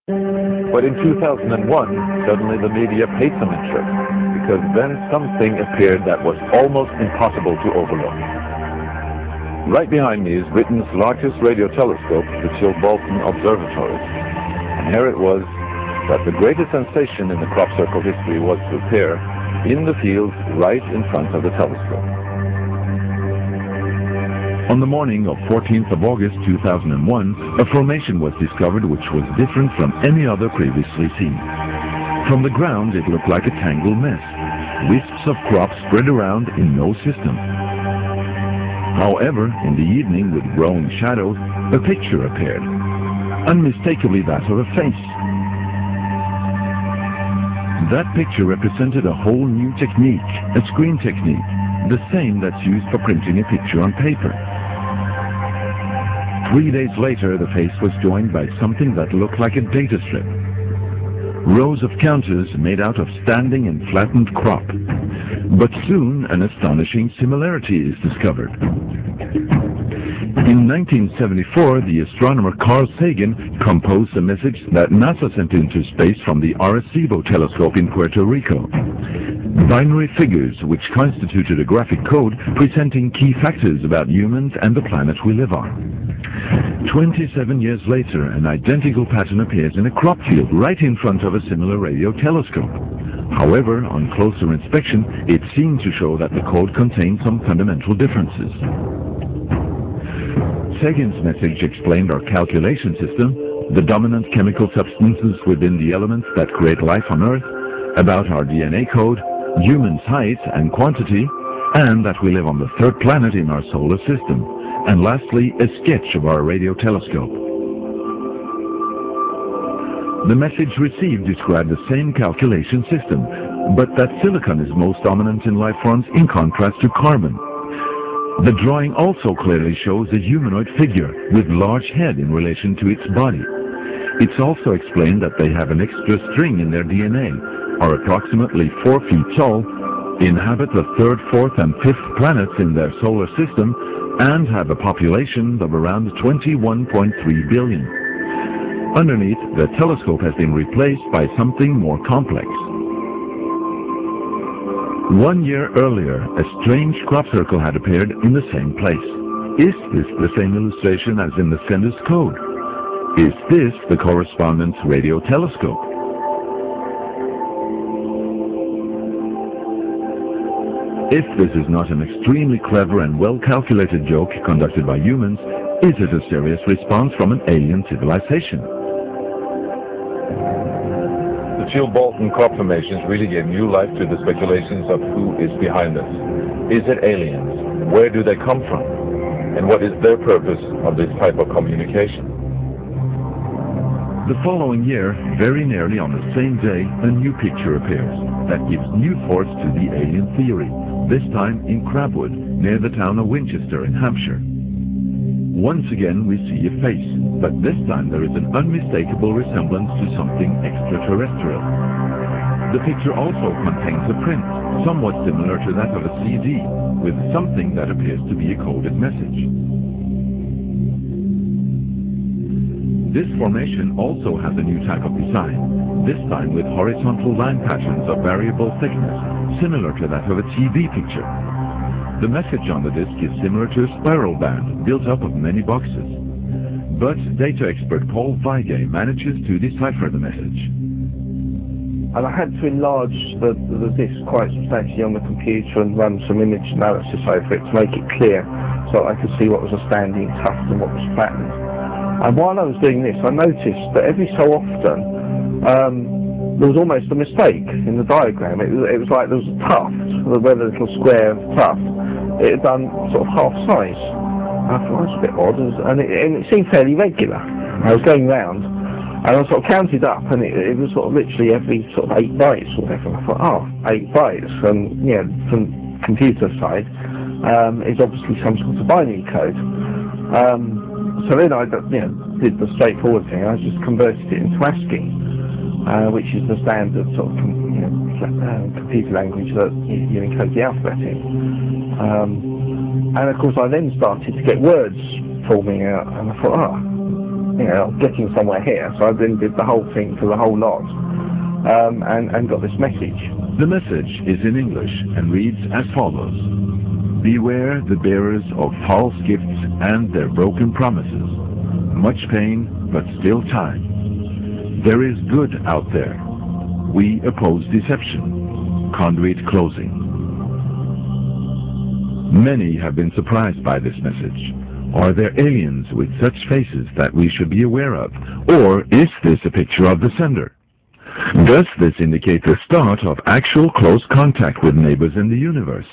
But in 2001, suddenly the media paid some interest, because then something appeared that was almost impossible to overlook. Right behind me is Britain's largest radio telescope, the Chilbolton Observatory. And here it was that the greatest sensation in the crop circle history was to appear in the field right in front of the telescope. On the morning of 14th of August 2001, a formation was discovered which was different from any other previously seen. From the ground, it looked like a tangled mess, wisps of crop spread around in no system. However, in the evening, with growing shadows, a picture appeared, unmistakably that of a face. That picture represented a whole new technique, a screen technique, the same that's used for printing a picture on paper. 3 days later, the face was joined by something that looked like a data strip. Rows of counters made out of standing and flattened crop. But soon, an astonishing similarity is discovered. In 1974, the astronomer Carl Sagan composed a message that NASA sent into space from the Arecibo telescope in Puerto Rico. Binary figures which constituted a graphic code presenting key factors about humans and the planet we live on. 27 years later, an identical pattern appears in a crop field right in front of a similar radio telescope. However, on closer inspection, it seemed to show that the code contained some fundamental differences. Sagan's message explained our calculation system, the dominant chemical substances within the elements that create life on Earth, about our DNA code, humans' height and quantity, and that we live on the third planet in our solar system, and lastly, a sketch of our radio telescope. The message received described the same calculation system, but that silicon is most dominant in life forms in contrast to carbon. The drawing also clearly shows a humanoid figure with large head in relation to its body. It's also explained that they have an extra string in their DNA, are approximately 4 feet tall, inhabit the 3rd, 4th, and 5th planets in their solar system, and have a population of around 21.3 billion. Underneath, the telescope has been replaced by something more complex. 1 year earlier, a strange crop circle had appeared in the same place. Is this the same illustration as in the sender's code? Is this the correspondence radio telescope? If this is not an extremely clever and well-calculated joke conducted by humans, is it a serious response from an alien civilization? The Chilbolton crop formations really gave new life to the speculations of who is behind us. Is it aliens? Where do they come from? And what is their purpose of this type of communication? The following year, very nearly on the same day, a new picture appears that gives new force to the alien theory, this time in Crabwood, near the town of Winchester in Hampshire. Once again we see a face, but this time there is an unmistakable resemblance to something extraterrestrial. The picture also contains a print, somewhat similar to that of a CD, with something that appears to be a coded message. This formation also has a new type of design, this time with horizontal line patterns of variable thickness, similar to that of a TV picture. The message on the disc is similar to a spiral band built up of many boxes. But data expert Paul Weige manages to decipher the message. And I had to enlarge the disc quite substantially on the computer and run some image analysis over it to make it clear so I could see what was a standing tuft and what was flattened. And while I was doing this, I noticed that every so often there was almost a mistake in the diagram. It was like there was a tuft, where the little square tuft, it had done sort of half size. I thought that's a bit odd, and it seemed fairly regular. I was going round, and I sort of counted up, and it was sort of literally every sort of 8 bytes or whatever. I thought, oh, 8 bytes, and yeah, from computer side, is obviously some sort of binary code. So then I did the straightforward thing. I just converted it into ASCII, which is the standard sort of computer language that you encode the alphabet in. And of course I then started to get words forming out, and I thought, getting somewhere here. So I then did the whole thing for the whole lot, and got this message. The message is in English and reads as follows: Beware the bearers of false gifts and their broken promises. Much pain, but still time. There is good out there. We oppose deception. Conduit closing. Many have been surprised by this message. Are there aliens with such faces that we should be aware of? Or is this a picture of the sender? Does this indicate the start of actual close contact with neighbors in the universe?